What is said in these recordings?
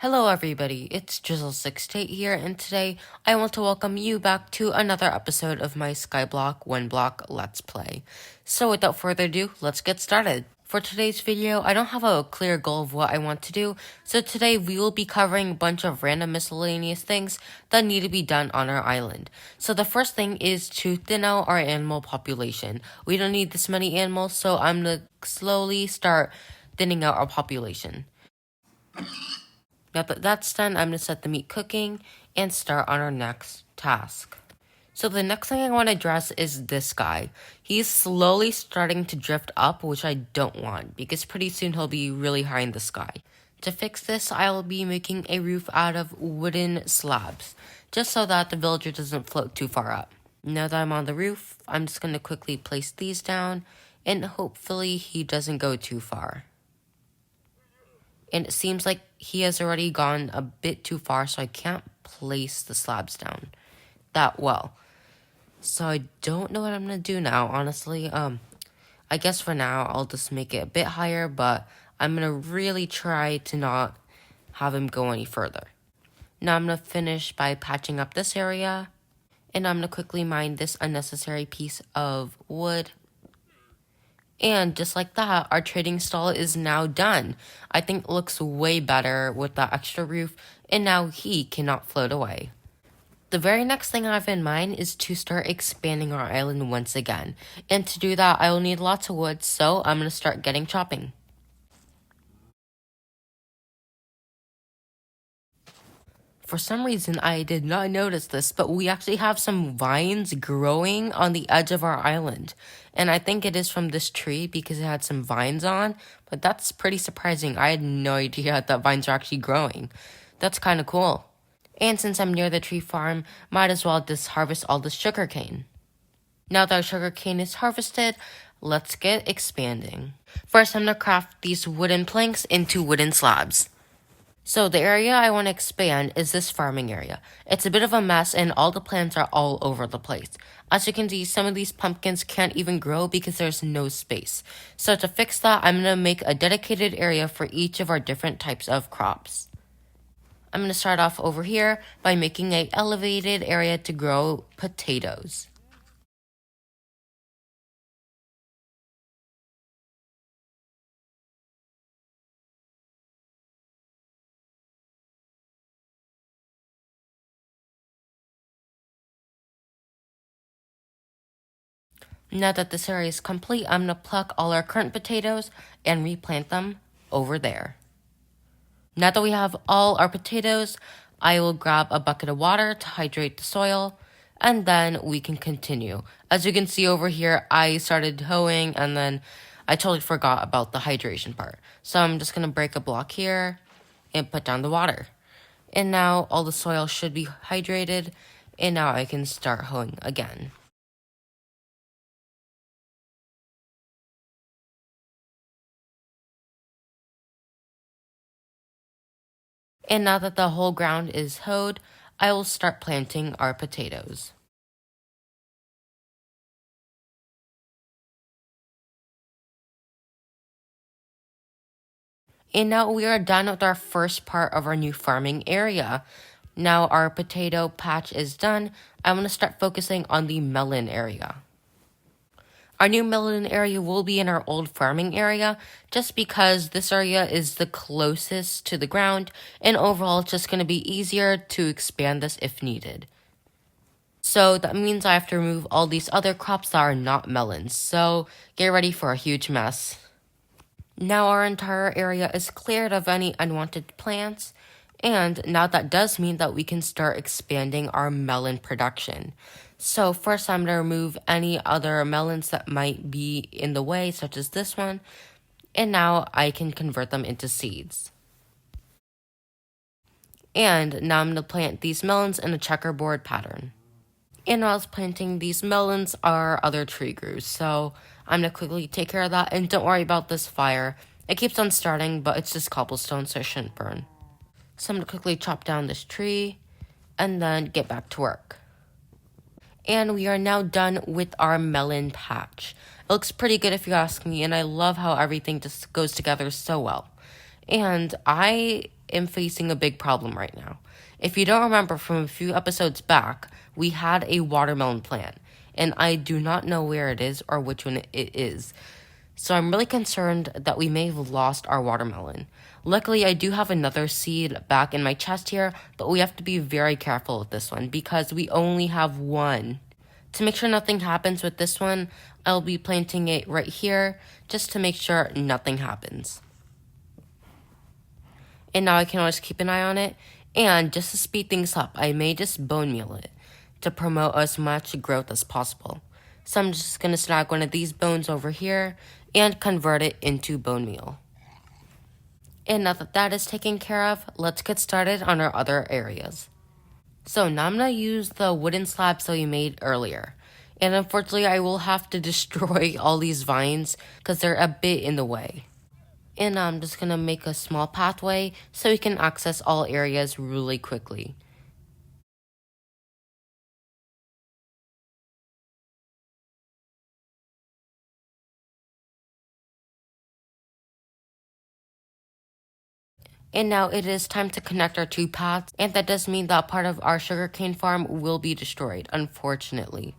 Hello everybody, it's Drizzle68 here, and today I want to welcome you back to another episode of my Skyblock 1 block Let's Play. So without further ado, let's get started. For today's video, I don't have a clear goal of what I want to do, so today we will be covering a bunch of random miscellaneous things that need to be done on our island. So the first thing is to thin out our animal population. We don't need this many animals, so I'm gonna slowly start thinning out our population. Now that that's done, I'm going to set the meat cooking and start on our next task. So the next thing I want to address is this guy. He's slowly starting to drift up, which I don't want, because pretty soon he'll be really high in the sky. To fix this, I'll be making a roof out of wooden slabs, just so that the villager doesn't float too far up. Now that I'm on the roof, I'm just going to quickly place these down, and hopefully he doesn't go too far. And it seems like he has already gone a bit too far, so I can't place the slabs down that well. So I don't know what I'm going to do now, honestly. I guess for now, I'll just make it a bit higher, but I'm going to really try to not have him go any further. Now I'm going to finish by patching up this area, and I'm going to quickly mine this unnecessary piece of wood. And just like that, our trading stall is now done. I think it looks way better with that extra roof, and now he cannot float away. The very next thing I have in mind is to start expanding our island once again. And to do that, I will need lots of wood, so I'm going to start getting chopping. For some reason, I did not notice this, but we actually have some vines growing on the edge of our island. And I think it is from this tree because it had some vines on, but that's pretty surprising. I had no idea that vines are actually growing. That's kind of cool. And since I'm near the tree farm, might as well just harvest all this sugarcane. Now that our sugarcane is harvested, let's get expanding. First, I'm going to craft these wooden planks into wooden slabs. So the area I want to expand is this farming area. It's a bit of a mess and all the plants are all over the place. As you can see, some of these pumpkins can't even grow because there's no space. So to fix that, I'm going to make a dedicated area for each of our different types of crops. I'm going to start off over here by making an elevated area to grow potatoes. Now that this area is complete, I'm going to pluck all our current potatoes and replant them over there. Now that we have all our potatoes, I will grab a bucket of water to hydrate the soil, and then we can continue. As you can see over here, I started hoeing, and then I totally forgot about the hydration part. So I'm just going to break a block here and put down the water. And now all the soil should be hydrated, and now I can start hoeing again. And now that the whole ground is hoed, I will start planting our potatoes. And now we are done with our first part of our new farming area. Now our potato patch is done, I'm going to start focusing on the melon area. Our new melon area will be in our old farming area just because this area is the closest to the ground, and overall it's just going to be easier to expand this if needed. So that means I have to remove all these other crops that are not melons, so get ready for a huge mess. Now our entire area is cleared of any unwanted plants, and now that does mean that we can start expanding our melon production. So first I'm going to remove any other melons that might be in the way, such as this one, and now I can convert them into seeds. And now I'm going to plant these melons in a checkerboard pattern. And while I was planting these melons, our other tree grew, so I'm going to quickly take care of that, and don't worry about this fire. It keeps on starting, but it's just cobblestone, so it shouldn't burn. So I'm going to quickly chop down this tree, and then get back to work. And we are now done with our melon patch. It looks pretty good if you ask me, and I love how everything just goes together so well. And I am facing a big problem right now. If you don't remember from a few episodes back, we had a watermelon plant, and I do not know where it is or which one it is. So I'm really concerned that we may have lost our watermelon. Luckily, I do have another seed back in my chest here, but we have to be very careful with this one because we only have one. To make sure nothing happens with this one, I'll be planting it right here just to make sure nothing happens. And now I can always keep an eye on it. And just to speed things up, I may just bone meal it to promote as much growth as possible. So I'm just going to snag one of these bones over here and convert it into bone meal. And now that that is taken care of, let's get started on our other areas. So now I'm going to use the wooden slabs that we made earlier. And unfortunately, I will have to destroy all these vines because they're a bit in the way. And now I'm just going to make a small pathway so we can access all areas really quickly. And now it is time to connect our two paths, and that does mean that part of our sugarcane farm will be destroyed, unfortunately.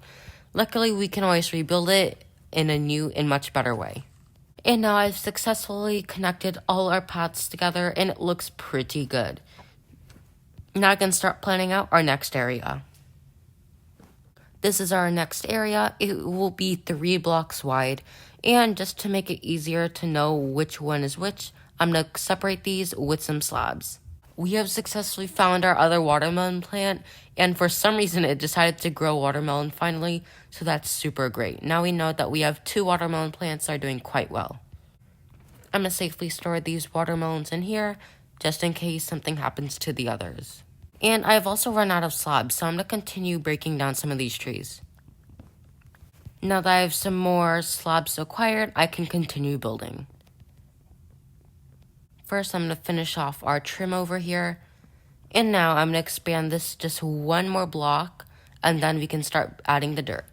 Luckily, we can always rebuild it in a new and much better way. And now I've successfully connected all our paths together, and it looks pretty good. Now I can start planning out our next area. This is our next area. It will be 3 blocks wide, and just to make it easier to know which one is which, I'm going to separate these with some slabs. We have successfully found our other watermelon plant, and for some reason it decided to grow watermelon finally, so that's super great. Now we know that we have 2 watermelon plants that are doing quite well. I'm going to safely store these watermelons in here, just in case something happens to the others. And I've also run out of slabs, so I'm going to continue breaking down some of these trees. Now that I have some more slabs acquired, I can continue building. First, I'm going to finish off our trim over here. And now I'm going to expand this just 1 more block, and then we can start adding the dirt.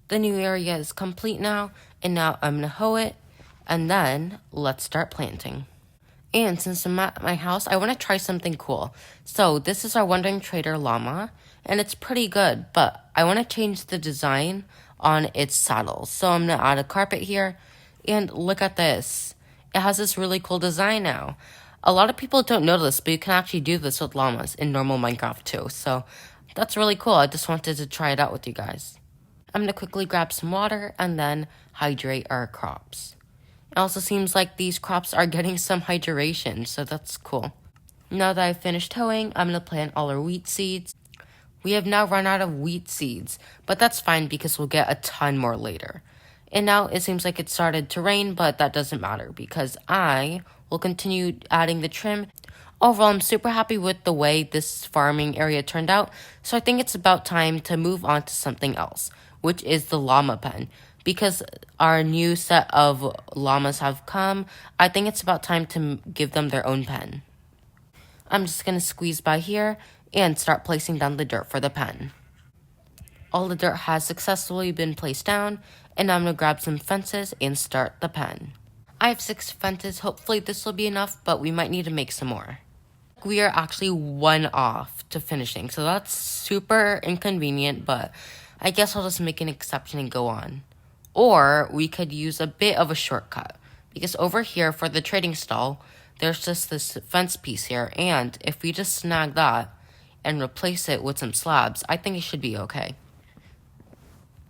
The new area is complete now, and now I'm going to hoe it, and then let's start planting. And since I'm at my house, I want to try something cool. So this is our Wandering Trader llama, and it's pretty good, but I want to change the design on its saddle. So I'm going to add a carpet here, and look at this. It has this really cool design now. A lot of people don't know this, but you can actually do this with llamas in normal Minecraft too. So that's really cool. I just wanted to try it out with you guys. I'm going to quickly grab some water and then hydrate our crops. It also seems like these crops are getting some hydration, so that's cool. Now that I've finished hoeing, I'm going to plant all our wheat seeds. We have now run out of wheat seeds, but that's fine because we'll get a ton more later. And now it seems like it started to rain, but that doesn't matter because I will continue adding the trim. Overall, I'm super happy with the way this farming area turned out, so I think it's about time to move on to something else, which is the llama pen. Because our new set of llamas have come, I think it's about time to give them their own pen. I'm just going to squeeze by here and start placing down the dirt for the pen. All the dirt has successfully been placed down, and I'm going to grab some fences and start the pen. I have 6 fences, hopefully this will be enough, but we might need to make some more. We are actually 1 off to finishing, so that's super inconvenient, but I guess I'll just make an exception and go on. Or we could use a bit of a shortcut, because over here for the trading stall, there's just this fence piece here, and if we just snag that and replace it with some slabs, I think it should be okay.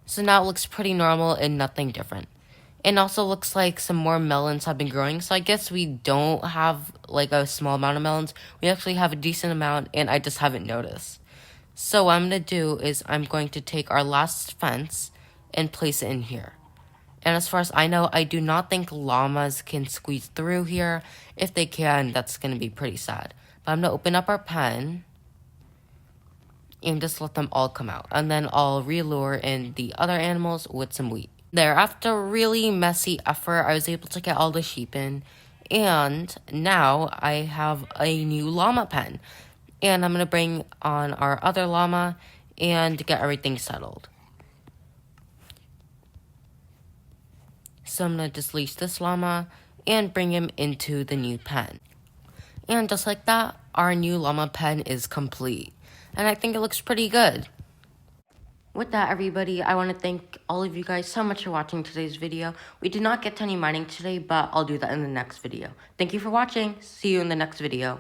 So now it looks pretty normal and nothing different. It also looks like some more melons have been growing, so I guess we don't have like a small amount of melons. We actually have a decent amount, and I just haven't noticed. So what I'm going to do is I'm going to take our last fence and place it in here. And as far as I know, I do not think llamas can squeeze through here. If they can, that's going to be pretty sad. But I'm going to open up our pen and just let them all come out. And then I'll re-lure in the other animals with some wheat. There, after a really messy effort, I was able to get all the sheep in. And now I have a new llama pen. And I'm going to bring on our other llama and get everything settled. So I'm going to just leash this llama and bring him into the new pen. And just like that, our new llama pen is complete. And I think it looks pretty good. With that, everybody, I want to thank all of you guys so much for watching today's video. We did not get to any mining today, but I'll do that in the next video. Thank you for watching. See you in the next video.